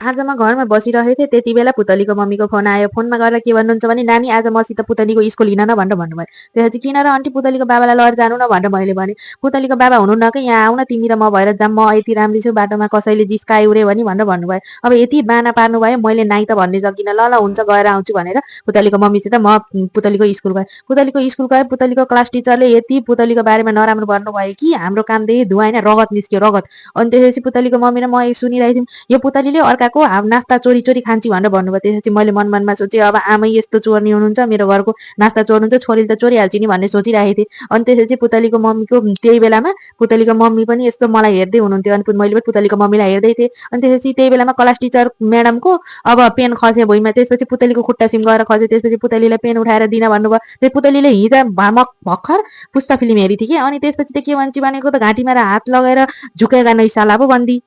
आज म घरमा बसिरहेको थिएँ, त्यति बेला पुतलीको मम्मीको फोन आयो। फोनमा गएर के भन्नुहुन्छ भने, "नानी आज मसित पुतलीको स्कुल हिँड न" भनेर भन्नुभयो। त्यसपछि "किन र आन्टी पुतलीको बाबालाई लिएर जानु न" भनेर मैले भनेँ। "पुतलीको बाबा हुनुहुन्न कि यहाँ आउन तिमी र म भएर जाऊँ, म यति राम्री छु, बाटोमा कसैले जिस्कायो उरे भनी" भनेर भन्नुभयो। अब यति बाना पार्नुभयो, मैले नाइ त भन्ने सकिनँ। "ल ल हुन्छ गएर आउँछु" भनेर पुतलीको मम्मीसित म पुतलीको स्कुल गएँ। पुतलीको स्कुल गएँ, पुतलीको क्लास टिचरले यति पुतलीको बारेमा नराम्रो भन्नुभयो कि हाम्रो कानदेखि धुवा हैन रगत निस्क्यो रगत। अनि त्यसपछि पुतलीको मम्मी र म सुनिरहेको थियौँ। यो पुतलीले अर्काको नास्ता चोरी चोरी खान्छी भनेर भन्नुभयो। त्यसपछि मैले मनमा सोचेँ अब आमै यस्तो चोर्नी हुनुहुन्छ, मेरो घरको नास्ता चोर्नुहुन्छ, छोरीले त चोरिहाल्छ नि भन्ने सोचिरहेको थिएँ। अनि त्यसपछि पुतलीको मम्मीको त्यही बेलामा पुतलीको मम्मी पनि यस्तो मलाई हेर्दै हुनुहुन्थ्यो। अनि मैले पनि पुतलीको मम्मीलाई हेर्दै थिएँ। अनि त्यसपछि त्यही बेलामा क्लास टिचर म्याडमको अब पेन खस्यो भुइँमा। त्यसपछि पुतलीको खुट्टा सिम गएर खस्यो। त्यसपछि पुतलीले पेन उठाएर दिन भन्नुभयो। त्यो पुतलीले हिजो भर्खर पुष्पा फिल्म हेरी थिएँ कि। अनि त्यसपछि त के भन्छ भनेको त घाँटीमा हात लगाएर झुकेगा नै साला पो भन्दी।